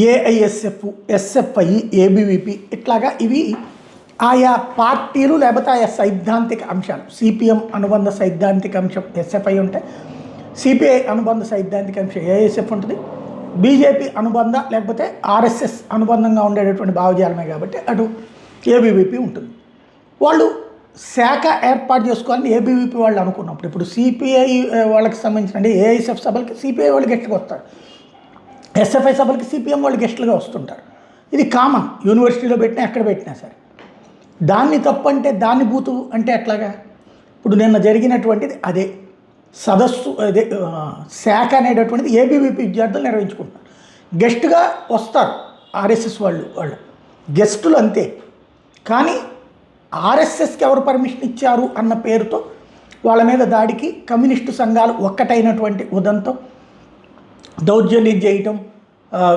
AISF, SFI, ABVP ఇట్లాగా ఇవి ఆయా పార్టీలు లేకపోతే ఆయా సైద్ధాంతిక అంశాలు. సిపిఎం అనుబంధ సైద్ధాంతిక అంశం ఎస్ఎఫ్ఐ ఉంటే, సిపిఐ అనుబంధ సైద్ధాంతిక అంశం ఏఐఎస్ఎఫ్ ఉంటుంది, బీజేపీ అనుబంధ లేకపోతే ఆర్ఎస్ఎస్ అనుబంధంగా ఉండేటటువంటి భావజాలమే కాబట్టి అటు ఏబీవీపీ ఉంటుంది. వాళ్ళు శాఖ ఏర్పాటు చేసుకోవాలని ఏబీవీపీ వాళ్ళు అనుకున్నప్పుడు, ఇప్పుడు సిపిఐ వాళ్ళకి సంబంధించిన ఏఐఎస్ఎఫ్ సభలకి సిపిఐ వాళ్ళు గెస్ట్గా వస్తారు, ఎస్ఎఫ్ఐ సభలకి సిపిఎం వాళ్ళు గెస్టులుగా వస్తుంటారు. ఇది కామన్, యూనివర్సిటీలో పెట్టినా ఎక్కడ పెట్టినా సరే. దాన్ని తప్పు అంటే దాన్ని బూతు అంటే ఎట్లాగా? ఇప్పుడు నిన్న జరిగినటువంటిది అదే సదస్సు, అదే శాఖ అనేటటువంటిది ఏబీవీపీ విద్యార్థులు నిర్వహించుకుంటున్నారు. గెస్ట్గా వస్తారు ఆర్ఎస్ఎస్ వాళ్ళు గెస్టులు అంతే. కానీ ఆర్ఎస్ఎస్కి ఎవరు పర్మిషన్ ఇచ్చారు అన్న పేరుతో వాళ్ళ మీద దాడికి కమ్యూనిస్టు సంఘాలు ఒక్కటైనటువంటి ఉదంతో దౌర్జన్యం చేయటం,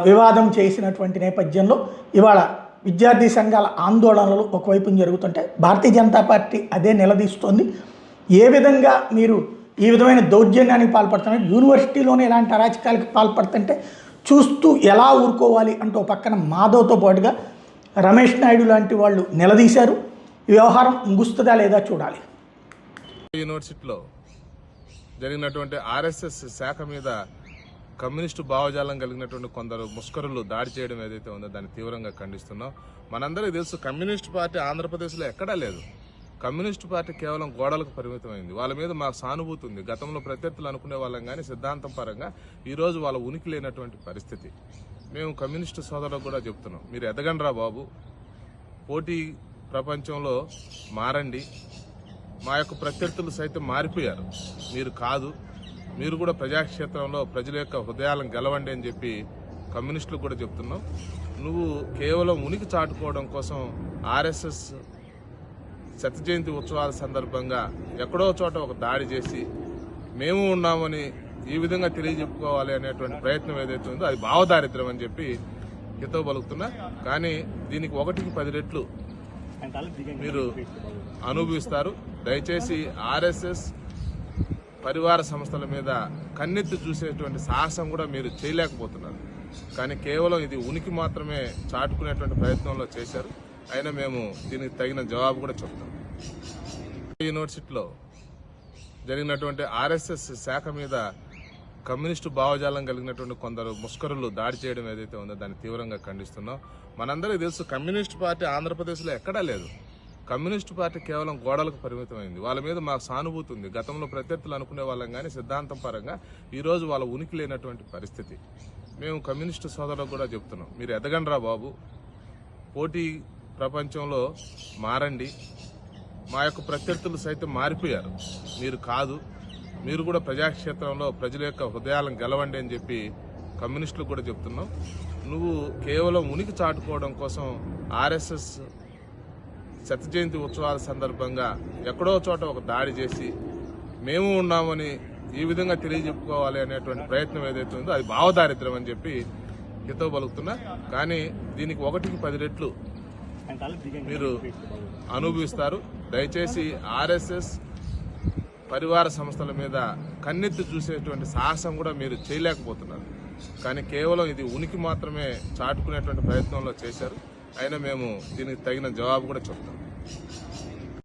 వివాదం చేసినటువంటి నేపథ్యంలో ఇవాళ విద్యార్థి సంఘాల ఆందోళనలు ఒకవైపు జరుగుతుంటే భారతీయ జనతా పార్టీ అదే నిలదీస్తోంది. ఏ విధంగా మీరు ఈ విధమైన దౌర్జన్యానికి పాల్పడుతున్నారు, యూనివర్సిటీలోనే ఇలాంటి అరాచకాలకు పాల్పడుతుంటే చూస్తూ ఎలా ఊరుకోవాలి అంటూ పక్కన మాధవ్తో పాటుగా రమేష్ నాయుడు లాంటి వాళ్ళు నిలదీశారు. ఈ వ్యవహారం ముగుస్తుందా లేదా చూడాలి. యూనివర్సిటీలో జరిగినటువంటి ఆర్ఎస్ఎస్ శాఖ మీద కమ్యూనిస్టు భావజాలం కలిగినటువంటి కొందరు ముష్కరులు దాడి చేయడం ఏదైతే ఉందో దాన్ని తీవ్రంగా ఖండిస్తున్నాం. మనందరికీ తెలుసు, కమ్యూనిస్టు పార్టీ ఆంధ్రప్రదేశ్లో ఎక్కడా లేదు. కమ్యూనిస్టు పార్టీ కేవలం గోడలకు పరిమితమైంది. వాళ్ళ మీద మాకు సానుభూతి ఉంది. గతంలో ప్రత్యర్థులు అనుకునే వాళ్ళం కానీ సిద్ధాంతం పరంగా ఈరోజు వాళ్ళ ఉనికి లేనటువంటి పరిస్థితి. మేము కమ్యూనిస్టు సోదరులకు కూడా చెప్తున్నాం, మీరు ఎదగండ్రా బాబు, పోటీ ప్రపంచంలో మారండి. మా యొక్క ప్రత్యర్థులు సైతం మారిపోయారు, మీరు కాదు. మీరు కూడా ప్రజాక్షేత్రంలో ప్రజల యొక్క హృదయాలను గెలవండి అని చెప్పి కమ్యూనిస్టులు కూడా చెప్తున్నాం. నువ్వు కేవలం ఉనికి చాటుకోవడం కోసం ఆర్ఎస్ఎస్ శత జయంతి ఉత్సవాల సందర్భంగా ఎక్కడో చోట ఒక దాడి చేసి మేము ఉన్నామని ఈ విధంగా తెలియజెప్పుకోవాలి అనేటువంటి ప్రయత్నం ఏదైతే ఉందో అది భావదారిద్ర్యం అని చెప్పి హితవు పలుకుతున్నా. కానీ దీనికి 1కి 10 రెట్లు మీరు అనుభవిస్తారు. దయచేసి ఆర్ఎస్ఎస్ పరివార సంస్థల మీద కన్నెత్తి చూసేటువంటి సాహసం కూడా మీరు చేయలేకపోతున్నారు. కానీ కేవలం ఇది ఉనికి మాత్రమే చాటుకునేటువంటి ప్రయత్నంలో చేశారు. అయినా మేము దీనికి తగిన జవాబు కూడా చెప్తాం. యూనివర్సిటీలో జరిగినటువంటి ఆర్ఎస్ఎస్ శాఖ మీద కమ్యూనిస్టు భావజాలం కలిగినటువంటి కొందరు ముష్కరులు దాడి చేయడం ఏదైతే ఉందో దాన్ని తీవ్రంగా ఖండిస్తున్నాం. మనందరికీ తెలుసు, కమ్యూనిస్టు పార్టీ ఆంధ్రప్రదేశ్లో ఎక్కడా లేదు. కమ్యూనిస్టు పార్టీ కేవలం గోడలకు పరిమితమైంది. వాళ్ళ మీద మాకు సానుభూతి ఉంది. గతంలో ప్రత్యర్థులు అనుకునే వాళ్ళం కానీ సిద్ధాంతం పరంగా ఈరోజు వాళ్ళ ఉనికి లేనటువంటి పరిస్థితి. మేము కమ్యూనిస్టు సోదరులకు కూడా చెప్తున్నాం, మీరు ఎదగండ్రా బాబు, పోటీ ప్రపంచంలో మారండి. మా యొక్క ప్రత్యర్థులు సైతం మారిపోయారు, మీరు కాదు. మీరు కూడా ప్రజాక్షేత్రంలో ప్రజల యొక్క హృదయాలను గెలవండి అని చెప్పి కమ్యూనిస్టులు కూడా చెప్తున్నాం. నువ్వు కేవలం ఉనికి చాటుకోవడం కోసం ఆర్ఎస్ఎస్ శత జయంతి ఉత్సవాల సందర్భంగా ఎక్కడో చోట ఒక దాడి చేసి మేము ఉన్నామని ఈ విధంగా తెలియజెప్పుకోవాలి అనేటువంటి ప్రయత్నం ఏదైతే ఉందో అది భావదారిద్ర్యం అని చెప్పి హితవు పలుకుతున్నా. కానీ దీనికి 1కి 10 రెట్లు మీరు అనుభవిస్తారు. దయచేసి ఆర్ఎస్ఎస్ పరివార సంస్థల మీద కన్నెత్తి చూసేటువంటి సాహసం కూడా మీరు చేయలేకపోతున్నారు. కానీ కేవలం ఇది ఉనికి మాత్రమే చాటుకునేటువంటి ప్రయత్నంలో చేశారు. అయినా మేము దీనికి తగిన జవాబు కూడా చెప్తాం.